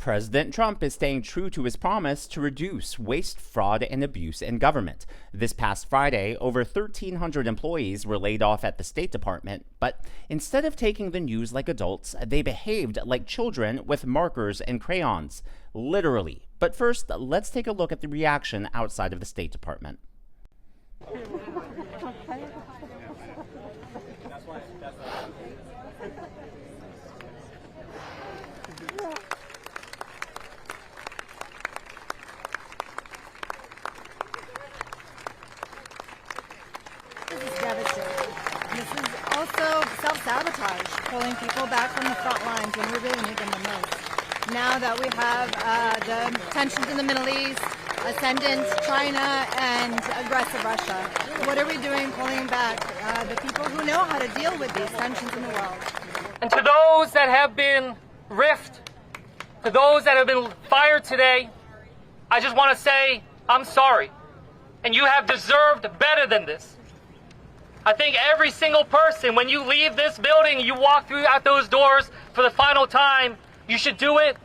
President Trump is staying true to his promise to reduce waste, fraud, and abuse in government. This past Friday, over 1,300 employees were laid off at the State Department, but instead of taking the news like adults, they behaved like children with markers and crayons. Literally. But first, let's take a look at the reaction outside of the State Department. This is devastating. This is also self-sabotage, pulling people back from the front lines when we really need them the most. Now that we have the tensions in the Middle East, ascendant China, and aggressive Russia, what are we doing pulling back the people who know how to deal with these tensions in the world? And to those that have been riffed, to those that have been fired today, I just want to say I'm sorry. And you have deserved better than this. I think every single person, when you leave this building, you walk through out those doors for the final time, you should do it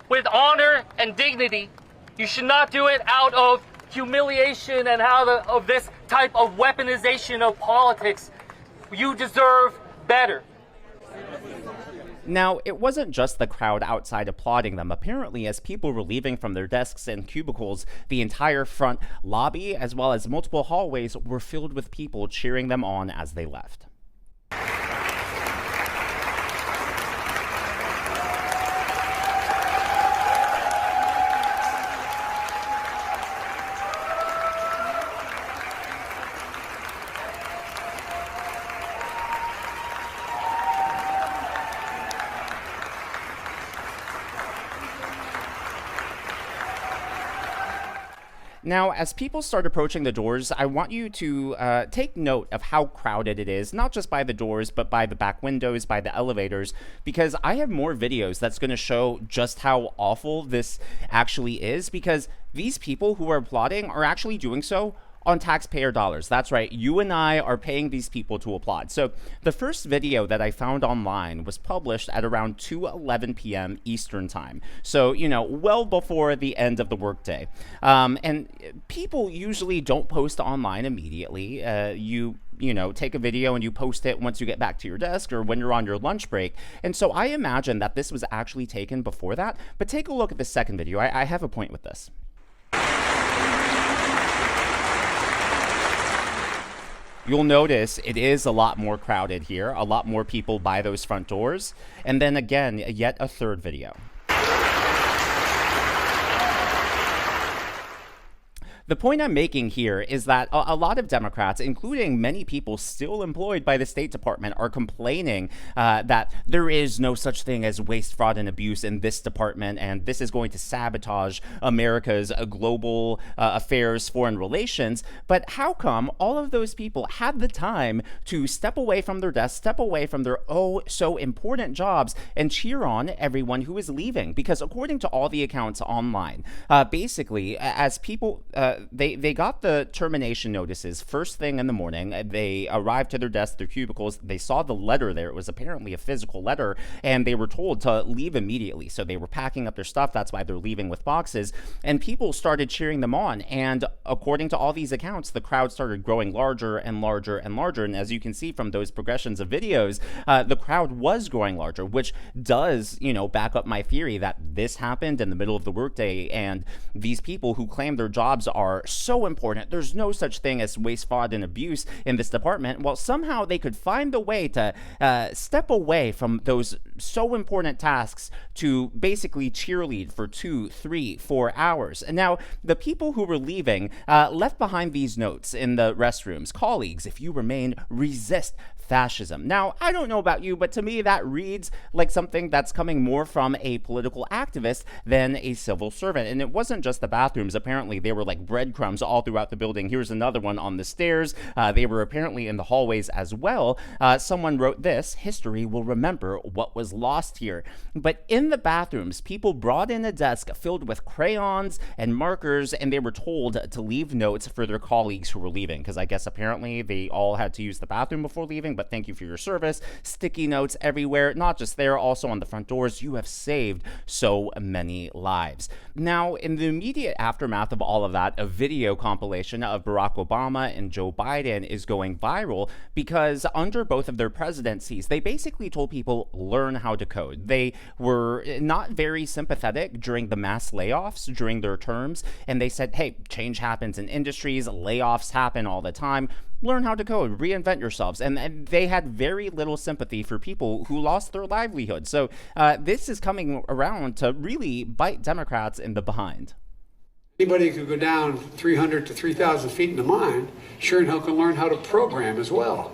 with honor and dignity. You should not do it out of humiliation and out of this type of weaponization of politics. You deserve better. Now, it wasn't just the crowd outside applauding them. Apparently, as people were leaving from their desks and cubicles, the entire front lobby, as well as multiple hallways, were filled with people cheering them on as they left. Now, as people start approaching the doors, I want you to take note of how crowded it is, not just by the doors, but by the back windows, by the elevators, because I have more videos that's going to show just how awful this actually is, because these people who are applauding are actually doing so on taxpayer dollars. That's right, you and I are paying these people to applaud. So the first video that I found online was published at around 2:11 p.m. Eastern time. So, well before the end of the workday. And people usually don't post online immediately. You take a video and you post it once you get back to your desk or when you're on your lunch break. And so I imagine that this was actually taken before that. But take a look at the second video. I have a point with this. You'll notice it is a lot more crowded here, a lot more people by those front doors. And then again, yet a third video. The point I'm making here is that a lot of Democrats, including many people still employed by the State Department, are complaining that there is no such thing as waste, fraud, and abuse in this department, and this is going to sabotage America's global affairs, foreign relations. But how come all of those people had the time to step away from their desks, step away from their so important jobs, and cheer on everyone who is leaving? Because according to all the accounts online, basically, as people they got the termination notices first thing in the morning. They arrived to their desks, their cubicles. They saw the letter there. It was apparently a physical letter, and they were told to leave immediately. So they were packing up their stuff. That's why they're leaving with boxes. And people started cheering them on. And according to all these accounts, the crowd started growing larger and larger and larger. And as you can see from those progressions of videos, the crowd was growing larger, which does, back up my theory that this happened in the middle of the workday. And these people who claim their jobs are so important, there's no such thing as waste, fraud, and abuse in this department. Well, somehow they could find a way to step away from those so important tasks to basically cheerlead for 2, 3, 4 hours. And now the people who were leaving left behind these notes in the restrooms. Colleagues, if you remain, resist fascism. Now, I don't know about you, but to me that reads like something that's coming more from a political activist than a civil servant. And it wasn't just the bathrooms. Apparently, they were like breadcrumbs all throughout the building. Here's another one on the stairs. They were apparently in the hallways as well. Someone wrote this: history will remember what was lost here. But in the bathrooms, people brought in a desk filled with crayons and markers, and they were told to leave notes for their colleagues who were leaving, because I guess apparently they all had to use the bathroom before leaving, but thank you for your service. Sticky notes everywhere, not just there, also on the front doors. You have saved so many lives. Now, in the immediate aftermath of all of that, a video compilation of Barack Obama and Joe Biden is going viral because under both of their presidencies, they basically told people, learn how to code. They were not very sympathetic during the mass layoffs during their terms, and they said, hey, change happens in industries, layoffs happen all the time. Learn how to code, reinvent yourselves. And they had very little sympathy for people who lost their livelihood. So this is coming around to really bite Democrats in the behind. Anybody who could go down 300 to 3,000 feet in the mine sure and hell can learn how to program as well.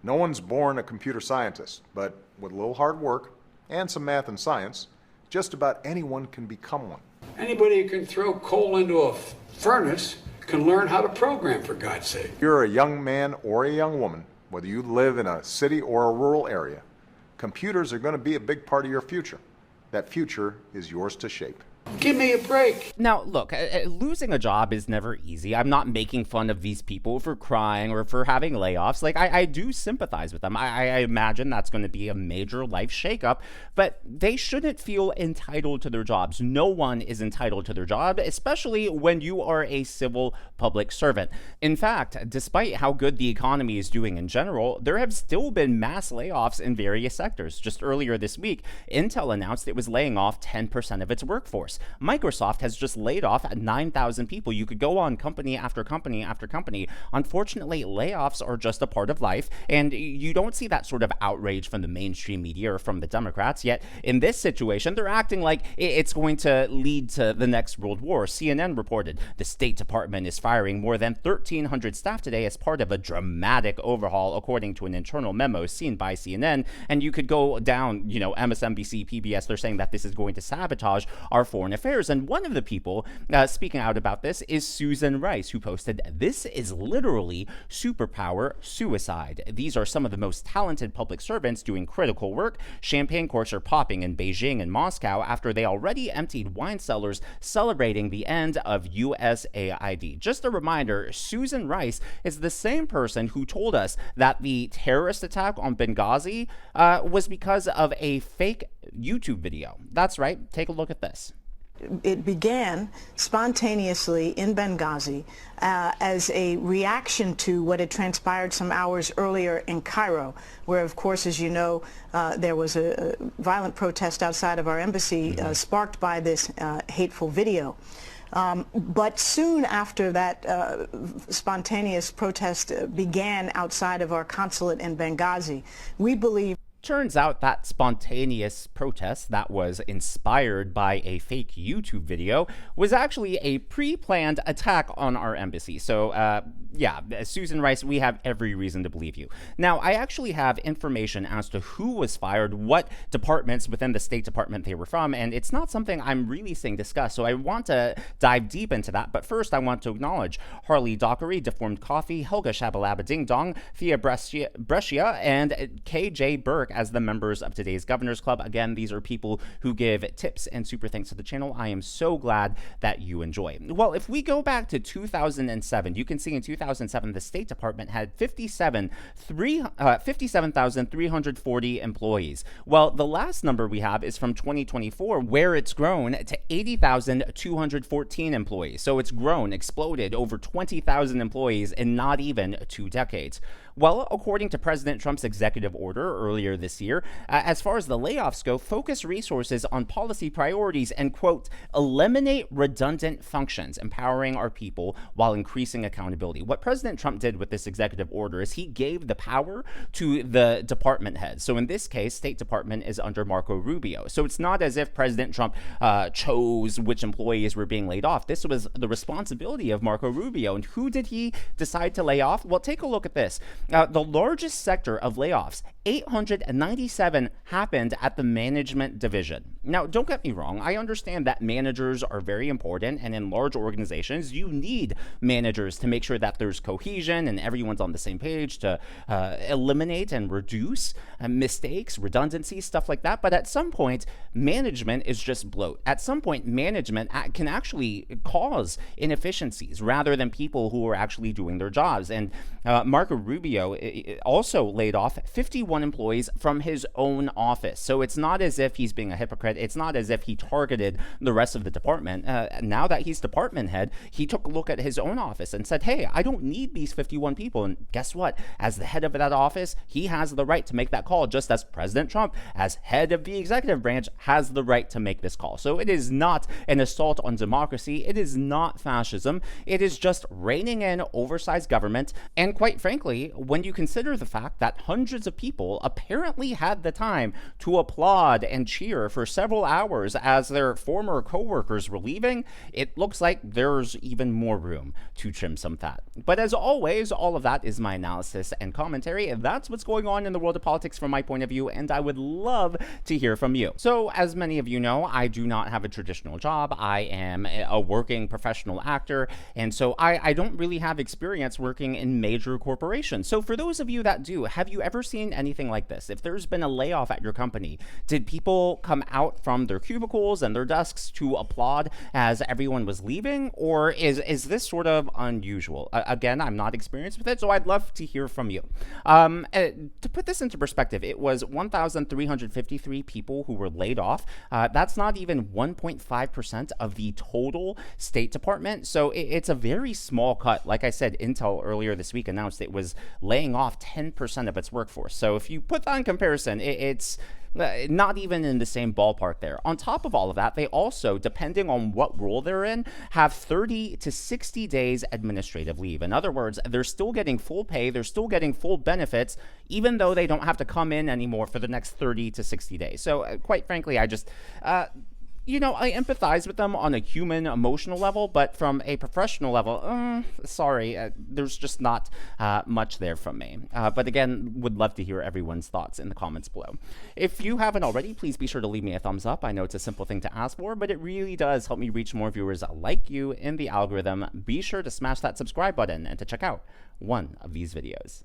No one's born a computer scientist, but with a little hard work and some math and science, just about anyone can become one. Anybody who can throw coal into a furnace can learn how to program, for God's sake. If you're a young man or a young woman, whether you live in a city or a rural area, computers are going to be a big part of your future. That future is yours to shape. Give me a break. Now, look, losing a job is never easy. I'm not making fun of these people for crying or for having layoffs. Like, I do sympathize with them. I imagine that's going to be a major life shakeup, but they shouldn't feel entitled to their jobs. No one is entitled to their job, especially when you are a civil public servant. In fact, despite how good the economy is doing in general, there have still been mass layoffs in various sectors. Just earlier this week, Intel announced it was laying off 10% of its workforce. Microsoft has just laid off 9,000 people. You could go on company after company after company. Unfortunately, layoffs are just a part of life, and you don't see that sort of outrage from the mainstream media or from the Democrats. Yet, in this situation, they're acting like it's going to lead to the next World War. CNN reported the State Department is firing more than 1,300 staff today as part of a dramatic overhaul, according to an internal memo seen by CNN. And you could go down, MSNBC, PBS, they're saying that this is going to sabotage our foreign affairs. And one of the people speaking out about this is Susan Rice, who posted, "This is literally superpower suicide. These are some of the most talented public servants doing critical work. Champagne corks are popping in Beijing and Moscow after they already emptied wine cellars celebrating the end of USAID." Just a reminder, Susan Rice is the same person who told us that the terrorist attack on Benghazi was because of a fake YouTube video. That's right. Take a look at this. It began spontaneously in Benghazi as a reaction to what had transpired some hours earlier in Cairo, where, of course, as you know, there was a violent protest outside of our embassy sparked by this hateful video. But soon after that spontaneous protest began outside of our consulate in Benghazi, we believe Turns out that spontaneous protest that was inspired by a fake YouTube video was actually a pre-planned attack on our embassy. So, yeah, Susan Rice, we have every reason to believe you. Now, I actually have information as to who was fired, what departments within the State Department they were from, and it's not something I'm really seeing discussed. So I want to dive deep into that. But first, I want to acknowledge Harley Dockery, Deformed Coffee, Helga Shabalaba Ding Dong, Thea Brescia, and KJ Burke as the members of today's Governor's Club. Again, these are people who give tips and super thanks to the channel. I am so glad that you enjoy. Well, if we go back to 2007, you can see in 2007, the State Department had 57,340 employees. Well, the last number we have is from 2024, where it's grown to 80,214 employees. So it's grown, exploded over 20,000 employees in not even 2 decades. Well, according to President Trump's executive order earlier this year, as far as the layoffs go, focus resources on policy priorities and, quote, eliminate redundant functions, empowering our people while increasing accountability. What President Trump did with this executive order is he gave the power to the department heads. So in this case, State Department is under Marco Rubio. So it's not as if President Trump chose which employees were being laid off. This was the responsibility of Marco Rubio. And who did he decide to lay off? Well, take a look at this. The largest sector of layoffs, 897, happened at the management division. Now, don't get me wrong. I understand that managers are very important, and in large organizations, you need managers to make sure that there's cohesion and everyone's on the same page to eliminate and reduce mistakes, redundancies, stuff like that. But at some point, management is just bloat. At some point, management can actually cause inefficiencies rather than people who are actually doing their jobs. And Marco Rubio Rubio also laid off 51 employees from his own office. So it's not as if he's being a hypocrite. It's not as if he targeted the rest of the department. Now that he's department head, he took a look at his own office and said, hey, I don't need these 51 people. And guess what? As the head of that office, he has the right to make that call, just as President Trump, as head of the executive branch, has the right to make this call. So it is not an assault on democracy. It is not fascism. It is just reining in oversized government. And quite frankly, when you consider the fact that hundreds of people apparently had the time to applaud and cheer for several hours as their former coworkers were leaving, it looks like there's even more room to trim some fat. But as always, all of that is my analysis and commentary. That's what's going on in the world of politics from my point of view, and I would love to hear from you. So, as many of you know, I do not have a traditional job. I am a working professional actor, and so I don't really have experience working in major corporations. So for those of you that do, have you ever seen anything like this? If there's been a layoff at your company, did people come out from their cubicles and their desks to applaud as everyone was leaving? Or is this sort of unusual? Again, I'm not experienced with it, so I'd love to hear from you. To put this into perspective, it was 1,353 people who were laid off. That's not even 1.5% of the total State Department. So it's a very small cut. Like I said, Intel earlier this week announced it was laying off 10% of its workforce. So if you put that in comparison, it's not even in the same ballpark there. On top of all of that, they also, depending on what role they're in, have 30 to 60 days administrative leave. In other words, they're still getting full pay, they're still getting full benefits, even though they don't have to come in anymore for the next 30 to 60 days. So quite frankly, I just... I empathize with them on a human, emotional level, but from a professional level, sorry, there's just not much there from me. But again, would love to hear everyone's thoughts in the comments below. If you haven't already, please be sure to leave me a thumbs up. I know it's a simple thing to ask for, but it really does help me reach more viewers like you in the algorithm. Be sure to smash that subscribe button and to check out one of these videos.